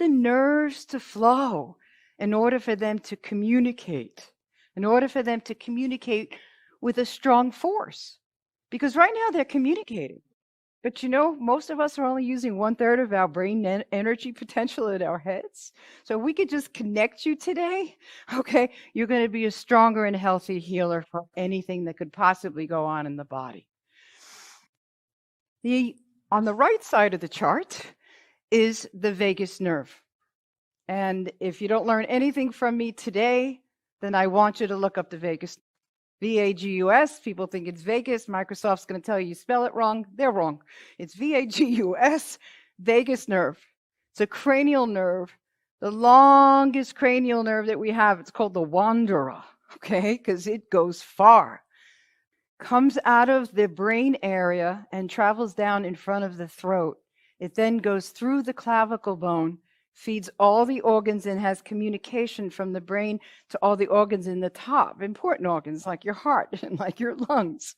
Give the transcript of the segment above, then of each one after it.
the nerves to flow in order for them to communicate, with a strong force. Because right now they're communicating. But most of us are only using 1/3 of our brain energy potential in our heads. So we could just connect you today, okay, you're going to be a stronger and healthy healer for anything that could possibly go on in the body. On the right side of the chart is the vagus nerve. And if you don't learn anything from me today, then I want you to look up the vagus. VAGUS, people think it's Vegas. Microsoft's going to tell you spell it wrong. They're wrong. It's VAGUS, vagus nerve. It's a cranial nerve, the longest cranial nerve that we have. It's called the wanderer, okay, because it goes far. Comes out of the brain area and travels down in front of the throat. It then goes through the clavicle bone, feeds all the organs, and has communication from the brain to all the organs in the top, important organs like your heart and like your lungs.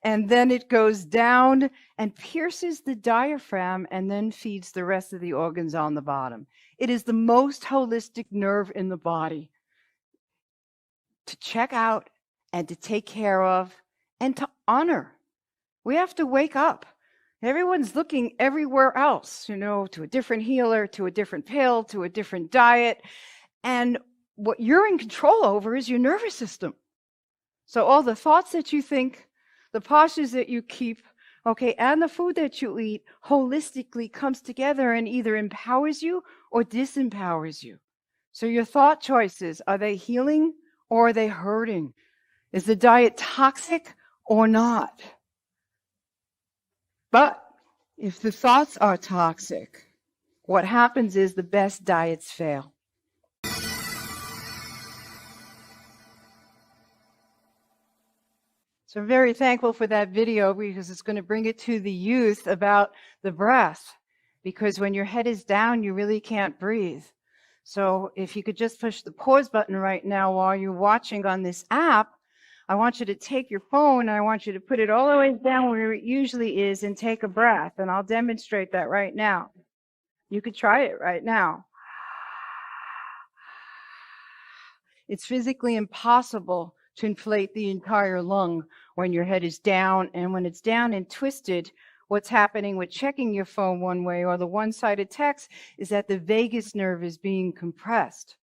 And then it goes down and pierces the diaphragm and then feeds the rest of the organs on the bottom. It is the most holistic nerve in the body to check out and to take care of and to honor. We have to wake up. Everyone's looking everywhere else, to a different healer, to a different pill, to a different diet. And what you're in control over is your nervous system. So all the thoughts that you think, the postures that you keep, okay, and the food that you eat holistically comes together and either empowers you or disempowers you. So your thought choices, are they healing or are they hurting? Is the diet toxic or not? But if the thoughts are toxic, what happens is the best diets fail. So I'm very thankful for that video because it's going to bring it to the youth about the breath. Because when your head is down, you really can't breathe. So if you could just push the pause button right now while you're watching on this app, I want you to take your phone and I want you to put it all the way down where it usually is and take a breath. And I'll demonstrate that right now. You could try it right now. It's physically impossible to inflate the entire lung when your head is down. And when it's down and twisted, what's happening with checking your phone one way or the one-sided text is that the vagus nerve is being compressed,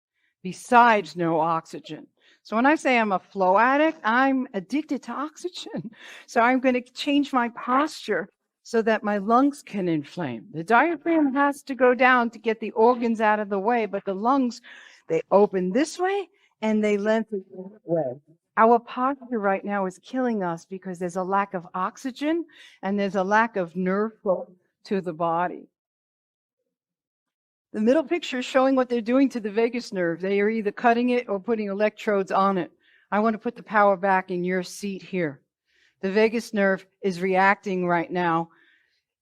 besides no oxygen. So when I say I'm a flow addict, I'm addicted to oxygen. So I'm going to change my posture so that my lungs can inflame. The diaphragm has to go down to get the organs out of the way, but the lungs, they open this way and they lengthen this way. Our posture right now is killing us because there's a lack of oxygen and there's a lack of nerve flow to the body. The middle picture is showing what they're doing to the vagus nerve. They are either cutting it or putting electrodes on it. I want to put the power back in your seat here. The vagus nerve is reacting right now,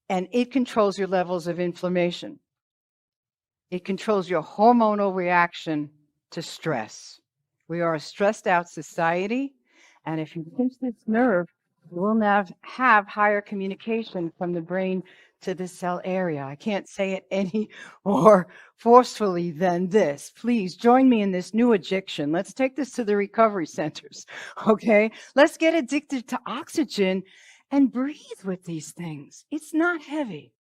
and it controls your levels of inflammation. It controls your hormonal reaction to stress. We are a stressed out society, and if you pinch this nerve, you will now have higher communication from the brain to the cell area. I can't say it any more forcefully than this. Please join me in this new addiction. Let's take this to the recovery centers, okay? Let's get addicted to oxygen and breathe with these things. It's not heavy.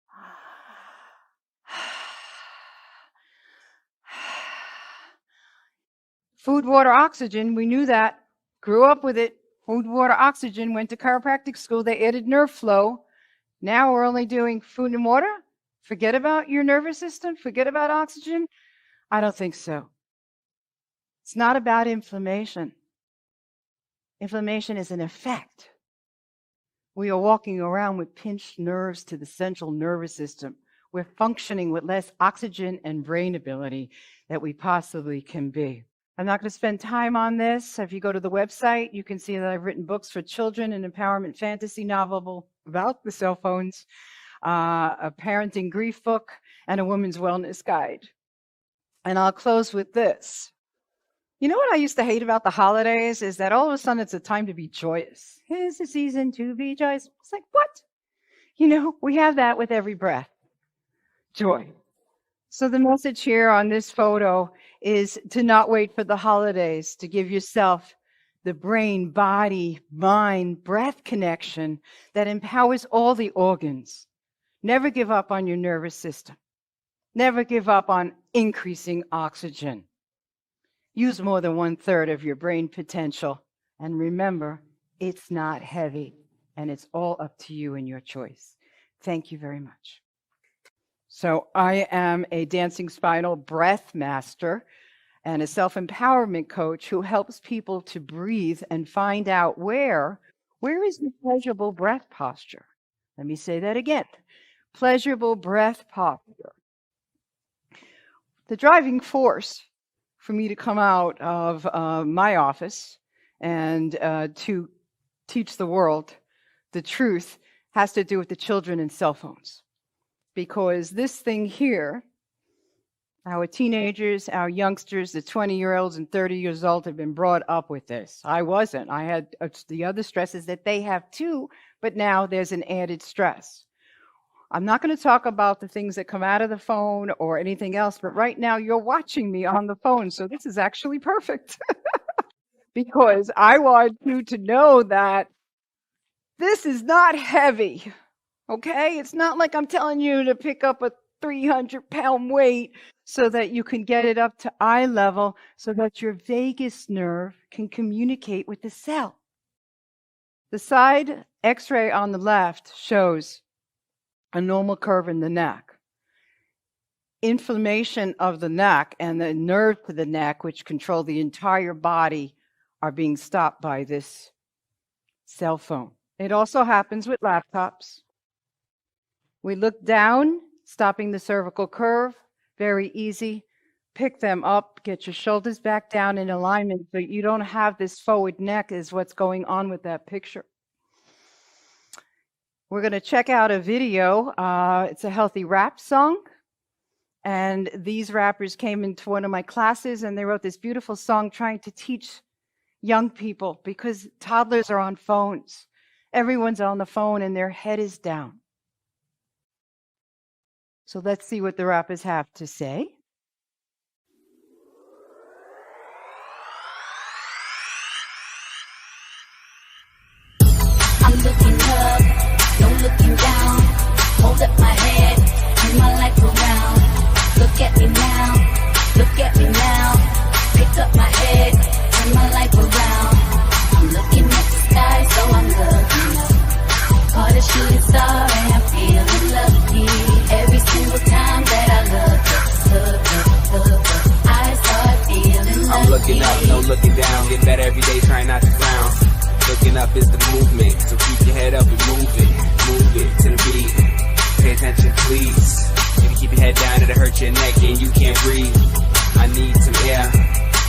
Food, water, oxygen, we knew that. Grew up with it. Food, water, oxygen, went to chiropractic school. They added nerve flow. Now we're only doing food and water? Forget about your nervous system? Forget about oxygen? I don't think so. It's not about inflammation. Inflammation is an effect. We are walking around with pinched nerves to the central nervous system. We're functioning with less oxygen and brain ability that we possibly can be. I'm not going to spend time on this. If you go to the website, you can see that I've written books for children, an empowerment fantasy novel about the cell phones, a parenting grief book, and a women's wellness guide. And I'll close with this. You know what I used to hate about the holidays is that all of a sudden it's a time to be joyous. It's a season to be joyous. It's like, what? We have that with every breath. Joy. So the message here on this photo is to not wait for the holidays, to give yourself the brain, body, mind, breath connection that empowers all the organs. Never give up on your nervous system. Never give up on increasing oxygen. Use more than 1/3 of your brain potential. And remember, it's not heavy, and it's all up to you and your choice. Thank you very much. So I am a dancing spinal breath master and a self-empowerment coach who helps people to breathe and find out where is the pleasurable breath posture. Let me say that again. Pleasurable breath posture. The driving force for me to come out of my office and to teach the world the truth has to do with the children and cell phones. Because this thing here, our teenagers, our youngsters, the 20-year-olds and 30 years old have been brought up with this. I wasn't. I had the other stresses that they have too, but now there's an added stress. I'm not going to talk about the things that come out of the phone or anything else, but right now you're watching me on the phone, so this is actually perfect. Because I want you to know that this is not heavy, okay? It's not like I'm telling you to pick up a 300-pound weight so that you can get it up to eye level so that your vagus nerve can communicate with the cell. The side X-ray on the left shows a normal curve in the neck. Inflammation of the neck and the nerve to the neck, which control the entire body, are being stopped by this cell phone. It also happens with laptops. We look down, stopping the cervical curve, very easy. Pick them up, get your shoulders back down in alignment so you don't have this forward neck is what's going on with that picture. We're going to check out a video. It's a healthy rap song. And these rappers came into one of my classes and they wrote this beautiful song trying to teach young people because toddlers are on phones. Everyone's on the phone and their head is down. So let's see what the rappers have to say. I'm looking up, no looking down. Hold up my head, turn my life around. Look at me now, look at me now. Pick up my head, turn my life around. I'm looking at the sky, so I'm looking up. Caught a shooting star and I'm feeling lucky. Every single time that I look up, I start feeling lucky. I'm looking up, no looking down. Getting better every day, trying not to frown. Looking up is the movement, so keep your head up and move it to the beat. Pay attention, please. If you keep your head down, it'll hurt your neck and you can't breathe. I need some air,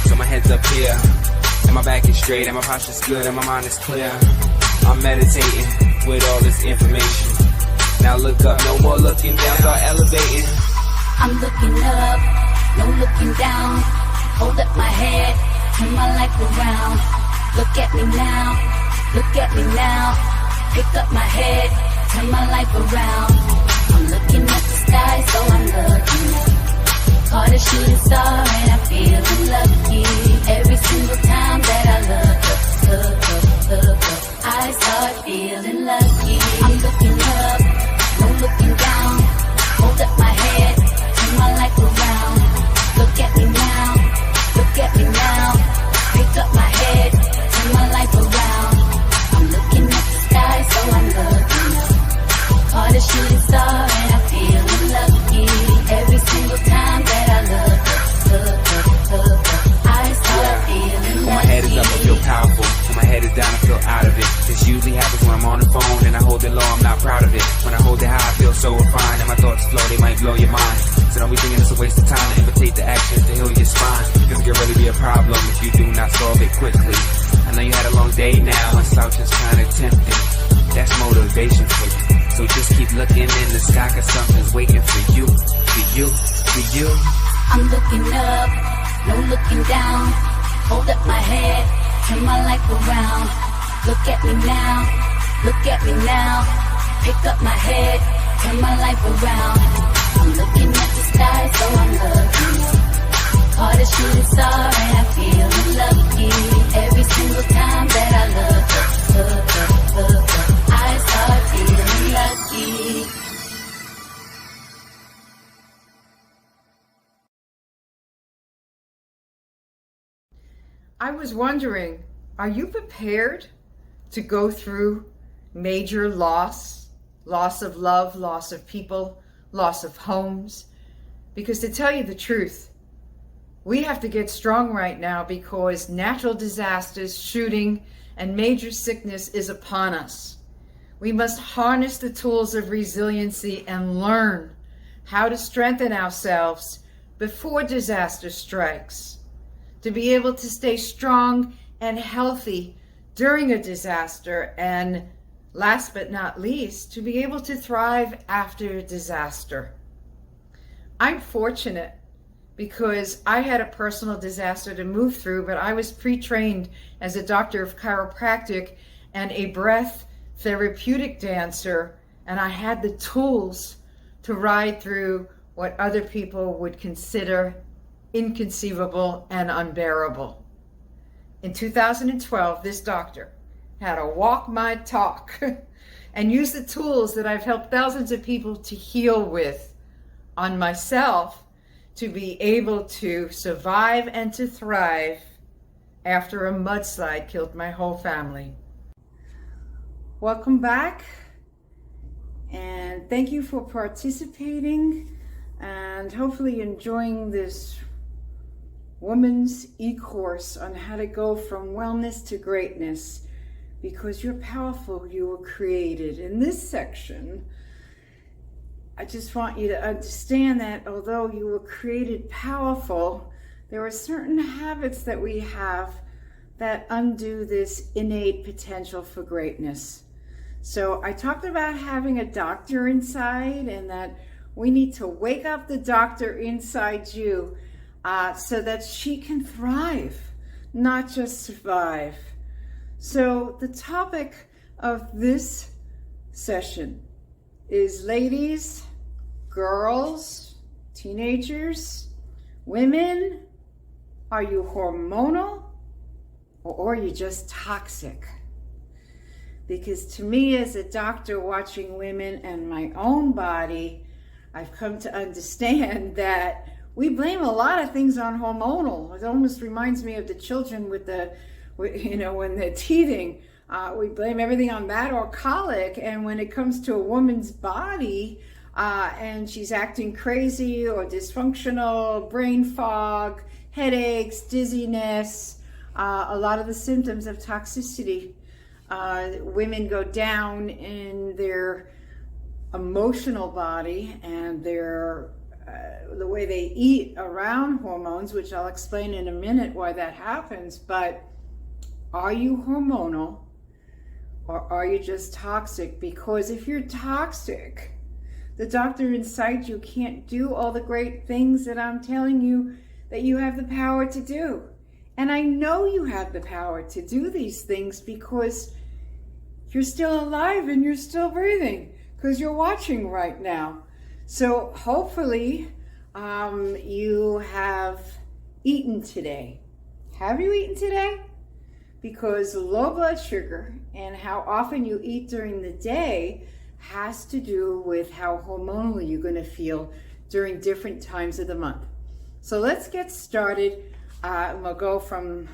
so my head's up here. And my back is straight, and my posture's good, and my mind is clear. I'm meditating with all this information. Now look up, no more looking down, start elevating. I'm looking up, no looking down. Hold up my head, turn my life around. Look at me now, look at me now. Pick up my head, turn my life around. I'm looking at the sky, so I'm looking up. Caught a shooting star and I'm feeling lucky. Every single time that I look up, I start feeling lucky. I'm looking up, no looking down. Hold up my head, turn my life around. Look at me now, look at me now. Pick up my head, turn my life around. I'm looking at the sky, so I'm looking up. Caught a shooting star and I'm feeling lucky. Every single time that I look up, I start feeling lucky. When my head is up, I feel powerful. When my head is down, I feel out of it. This usually happens when I'm on the phone and I hold it low, I'm not proud of it. When I hold it high, I feel so refined and my thoughts flow, they might blow your mind. So don't be thinking it's a waste of time to imitate the actions to heal your spine. Cause it can really be a problem if you do not solve it quickly. I know you had a long day now and slouch is kinda tempting. That's motivation for you. So just keep looking in the sky cause something's waiting for you, for you, for you. I'm looking up, no looking down. Hold up my head, turn my life around. Look at me now, look at me now. Pick up my head, turn my life around. I'm looking at the sky, so I was wondering, are you prepared to go through major loss of love, loss of people, loss of homes? Because to tell you the truth, we have to get strong right now because natural disasters, shooting, and major sickness is upon us. We must harness the tools of resiliency and learn how to strengthen ourselves before disaster strikes, to be able to stay strong and healthy during a disaster, and last but not least, to be able to thrive after a disaster. I'm fortunate because I had a personal disaster to move through, but I was pre-trained as a doctor of chiropractic and a breath therapeutic dancer, and I had the tools to ride through what other people would consider inconceivable and unbearable. In 2012, this doctor had to walk my talk and use the tools that I've helped thousands of people to heal with on myself to be able to survive and to thrive after a mudslide killed my whole family. Welcome back, and thank you for participating and hopefully enjoying this woman's e-course on how to go from wellness to greatness, because you're powerful, you were created. In this section, I just want you to understand that although you were created powerful, there are certain habits that we have that undo this innate potential for greatness. So I talked about having a doctor inside, and that we need to wake up the doctor inside you so that she can thrive, not just survive. So the topic of this session is ladies, girls, teenagers, women. Are you hormonal, or are you just toxic? Because to me, as a doctor watching women and my own body, I've come to understand that we blame a lot of things on hormonal. It almost reminds me of the children when they're teething. We blame everything on that or colic. And when it comes to a woman's body and she's acting crazy or dysfunctional, brain fog, headaches, dizziness, a lot of the symptoms of toxicity. Women go down in their emotional body and their the way they eat around hormones, which I'll explain in a minute why that happens. But are you hormonal, or are you just toxic? Because if you're toxic, the doctor inside you can't do all the great things that I'm telling you that you have the power to do. And I know you have the power to do these things because you're still alive and you're still breathing, because you're watching right now. So hopefully you have eaten today. Have you eaten today? Because low blood sugar and how often you eat during the day has to do with how hormonally you're going to feel during different times of the month. So let's get started. We'll go from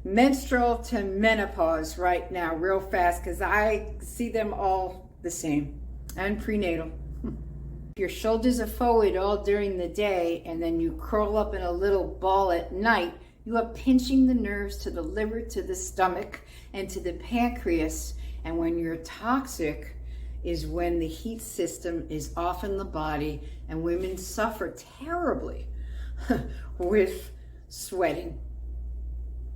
menstrual to menopause right now real fast, because I see them all the same, and prenatal. Your shoulders are forward all during the day and then you curl up in a little ball at night. You are pinching the nerves to the liver, to the stomach, and to the pancreas. And when you're toxic is when the heat system is off in the body, and women suffer terribly with sweating.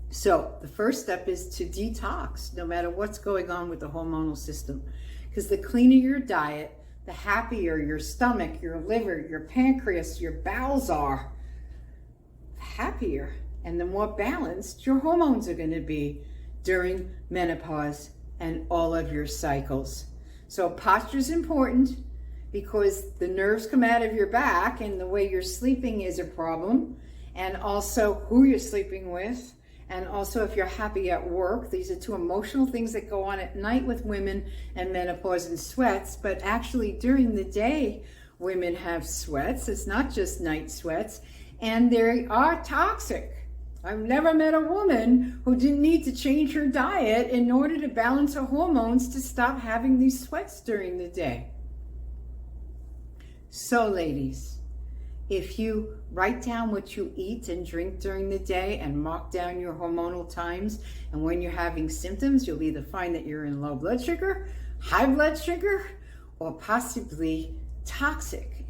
So the first step is to detox, no matter what's going on with the hormonal system. Because the cleaner your diet, the happier your stomach, your liver, your pancreas, your bowels are, the happier and the more balanced your hormones are going to be during menopause and all of your cycles. So posture is important, because the nerves come out of your back, and the way you're sleeping is a problem, and also who you're sleeping with, and also if you're happy at work. These are two emotional things that go on at night with women, and menopause and sweats. But actually during the day, women have sweats. It's not just night sweats, and they are toxic. I've never met a woman who didn't need to change her diet in order to balance her hormones to stop having these sweats during the day. So ladies, if you write down what you eat and drink during the day and mark down your hormonal times, and when you're having symptoms, you'll either find that you're in low blood sugar, high blood sugar, or possibly toxic.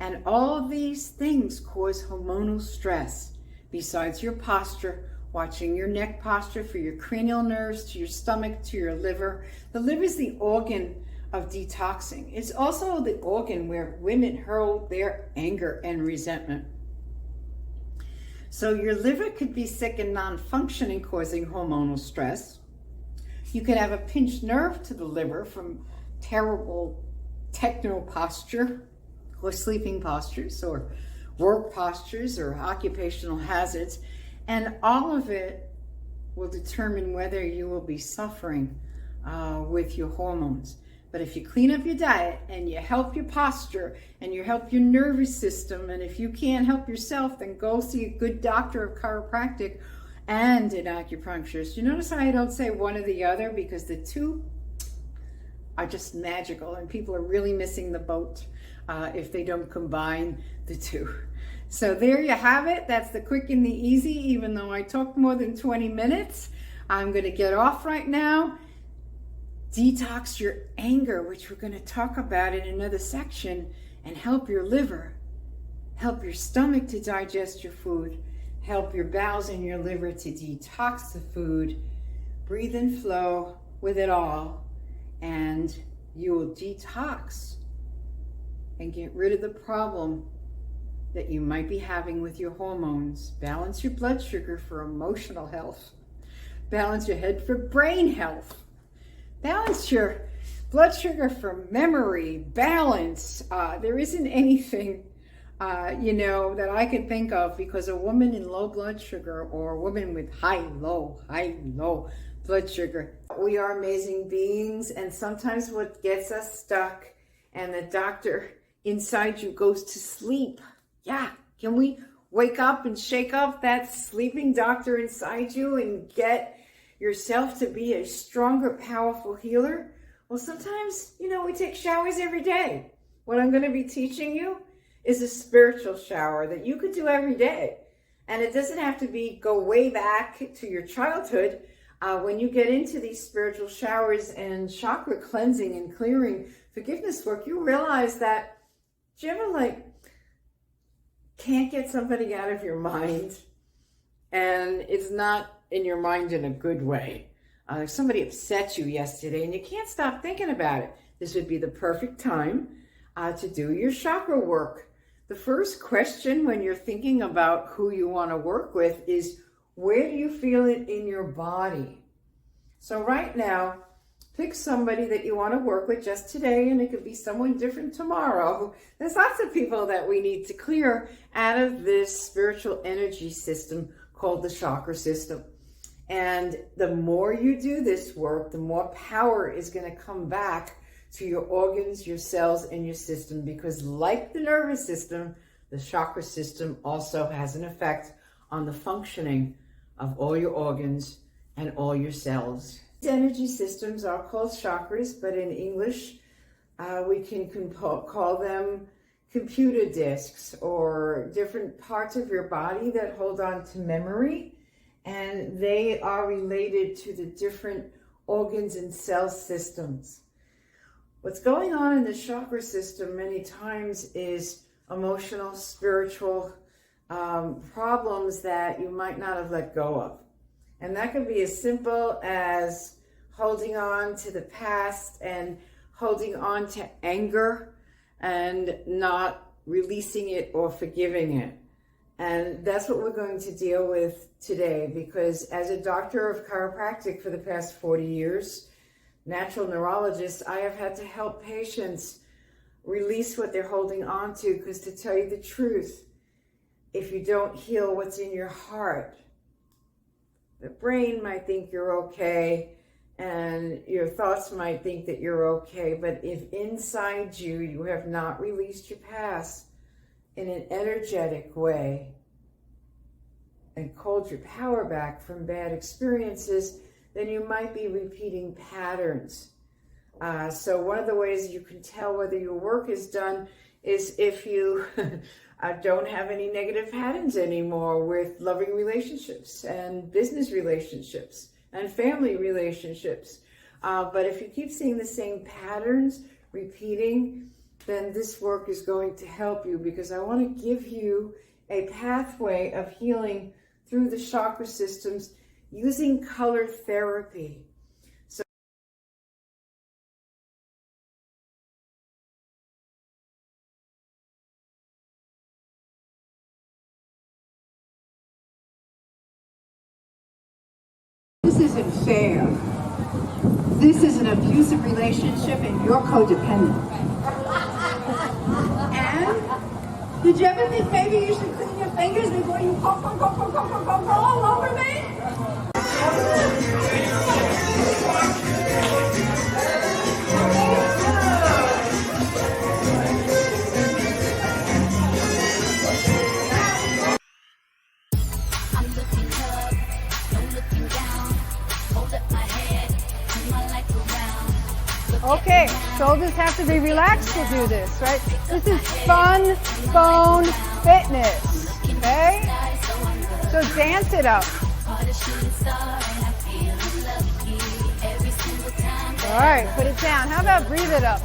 And all of these things cause hormonal stress. Besides your posture, watching your neck posture for your cranial nerves, to your stomach, to your liver. The liver is the organ of detoxing. It's also the organ where women hurl their anger and resentment. So your liver could be sick and non-functioning, causing hormonal stress. You could have a pinched nerve to the liver from terrible techno posture or sleeping postures or work postures or occupational hazards, and all of it will determine whether you will be suffering with your hormones. But if you clean up your diet and you help your posture and you help your nervous system, and if you can't help yourself, then go see a good doctor of chiropractic and an acupuncturist. You notice how I don't say one or the other, because the two are just magical, and people are really missing the boat if they don't combine the two. So there you have it. That's the quick and the easy. Even though I talked more than 20 minutes, I'm going to get off right now. Detox your anger, which we're going to talk about in another section, and help your liver, help your stomach to digest your food, help your bowels and your liver to detox the food. Breathe and flow with it all, and you will detox and get rid of the problem that you might be having with your hormones. Balance your blood sugar for emotional health. Balance your head for brain health. Balance your blood sugar for memory, balance. There isn't anything, that I can think of, because a woman in low blood sugar or a woman with high, low blood sugar, we are amazing beings, and sometimes what gets us stuck, and the doctor inside you goes to sleep. Yeah, can we wake up and shake up that sleeping doctor inside you and get yourself to be a stronger, powerful healer? Well, sometimes, we take showers every day. What I'm going to be teaching you is a spiritual shower that you could do every day. And it doesn't have to go way back to your childhood. When you get into these spiritual showers and chakra cleansing and clearing forgiveness work, you realize that, do you ever can't get somebody out of your mind, and it's not in your mind in a good way? Somebody upset you yesterday and you can't stop thinking about it. This would be the perfect time to do your chakra work. The first question when you're thinking about who you want to work with is, where do you feel it in your body? So right now, pick somebody that you want to work with just today, and it could be someone different tomorrow. There's lots of people that we need to clear out of this spiritual energy system called the chakra system. And the more you do this work, the more power is going to come back to your organs, your cells, and your system, because like the nervous system, the chakra system also has an effect on the functioning of all your organs and all your cells. These energy systems are called chakras, but in English, we can call them computer disks, or different parts of your body that hold on to memory, and they are related to the different organs and cell systems. What's going on in the chakra system many times is emotional, spiritual problems that you might not have let go of. And that could be as simple as holding on to the past and holding on to anger and not releasing it or forgiving it. And that's what we're going to deal with today, because as a doctor of chiropractic for the past 40 years, natural neurologist, I have had to help patients release what they're holding on to, because to tell you the truth, if you don't heal what's in your heart, the brain might think you're okay, and your thoughts might think that you're okay, but if inside you have not released your past in an energetic way, and called your power back from bad experiences, then you might be repeating patterns. So one of the ways you can tell whether your work is done is if you don't have any negative patterns anymore with loving relationships and business relationships and family relationships. But if you keep seeing the same patterns repeating, then this work is going to help you, because I want to give you a pathway of healing through the chakra systems using color therapy. This isn't fair. This is an abusive relationship and you're codependent. And did you ever think maybe you should clean your fingers before you go all over me? I'm looking up, no looking down. Hold up my head, turn my life around. Okay, shoulders have to be relaxed to do this, right? This is fun, bone, fitness, okay? So dance it up. All right, put it down. How about breathe it up?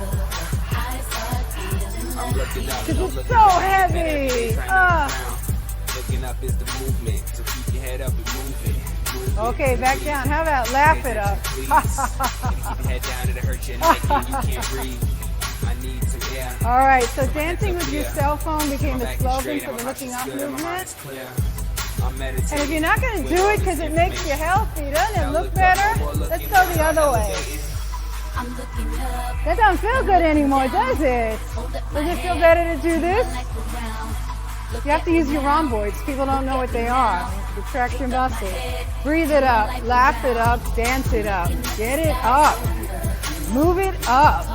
Because it's so heavy. Looking up is the movement, so keep your head up and move it. Okay, back down. How about laugh it up? Keep your head down, it'll hurt your neck and you can't breathe. I need some air. All right, so dancing with your cell phone became the slogan for the looking up movement. And if you're not going to do it because it makes you healthy, doesn't it look better? Let's go the other way. That doesn't feel good anymore, does it? Does it feel better to do this? You have to use your rhomboids. People don't know what they are. Retract your muscles. Breathe it up. Laugh it up. Dance it up. Get it up. Move it up.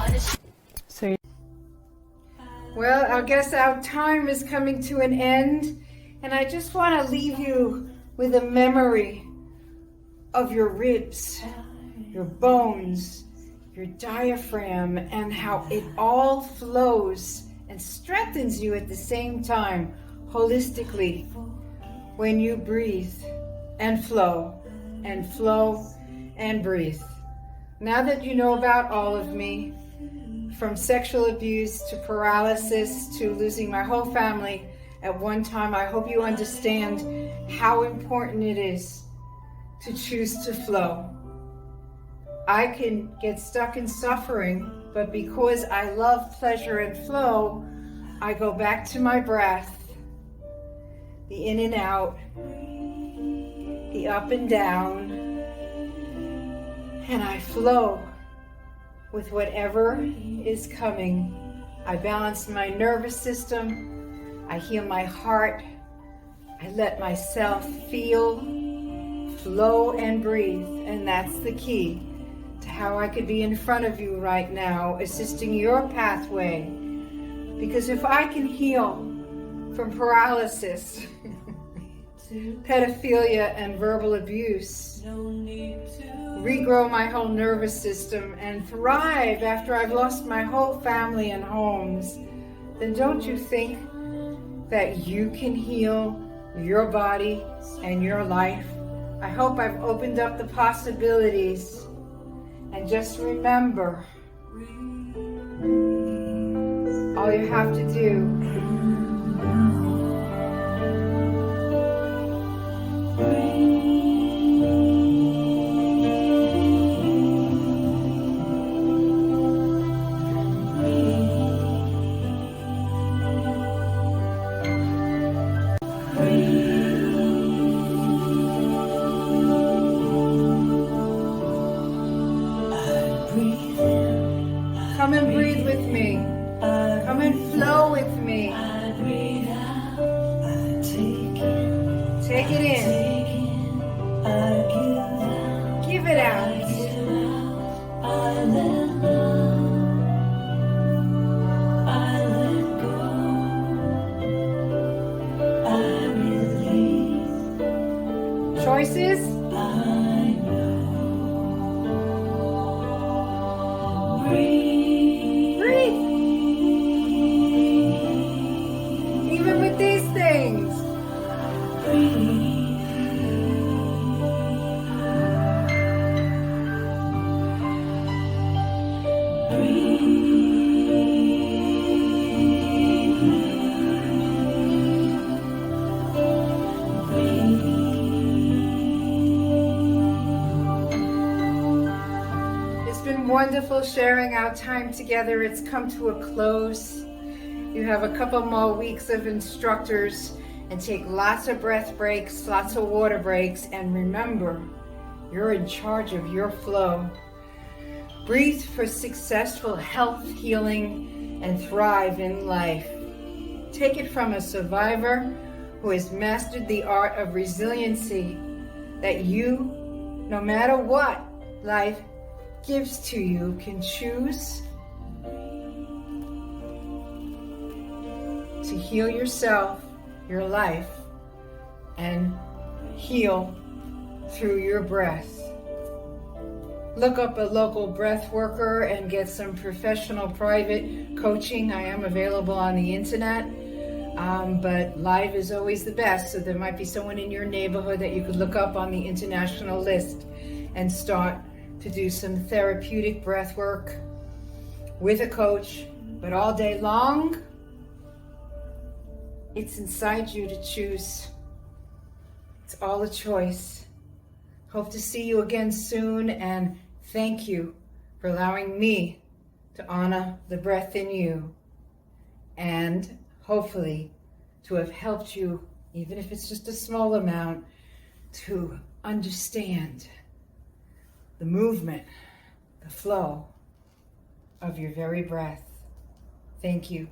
Well, I guess our time is coming to an end, and I just want to leave you with a memory of your ribs, your bones, your diaphragm, and how it all flows and strengthens you at the same time, holistically, when you breathe and flow and breathe. Now that you know about all of me, from sexual abuse to paralysis to losing my whole family at one time, I hope you understand how important it is to choose to flow. I can get stuck in suffering, but because I love pleasure and flow, I go back to my breath, the in and out, the up and down, and I flow with whatever is coming. I balance my nervous system, I heal my heart, I let myself feel, flow, and breathe, and that's the key to how I could be in front of you right now, assisting your pathway. Because if I can heal from paralysis, pedophilia, and verbal abuse, regrow my whole nervous system, and thrive after I've lost my whole family and homes, then don't you think that you can heal your body and your life? I hope I've opened up the possibilities. And just remember, all you have to do come and breathe with me. Come and flow with me. Take it in. Give it out. choices? Breathe. Even with these things. It's been wonderful sharing our time together. It's come to a close. You have a couple more weeks of instructors, and take lots of breath breaks, lots of water breaks, and remember, you're in charge of your flow. Breathe for successful health, healing, and thrive in life. Take it from a survivor who has mastered the art of resiliency, that you, no matter what life gives to you, can choose to heal yourself, your life, and heal through your breath. Look up a local breath worker and get some professional private coaching. I am available on the internet, but live is always the best. So there might be someone in your neighborhood that you could look up on the international list and start to do some therapeutic breath work with a coach. But all day long, it's inside you to choose. It's all a choice. Hope to see you again soon, and thank you for allowing me to honor the breath in you, and hopefully to have helped you, even if it's just a small amount, to understand the movement, the flow of your very breath. Thank you.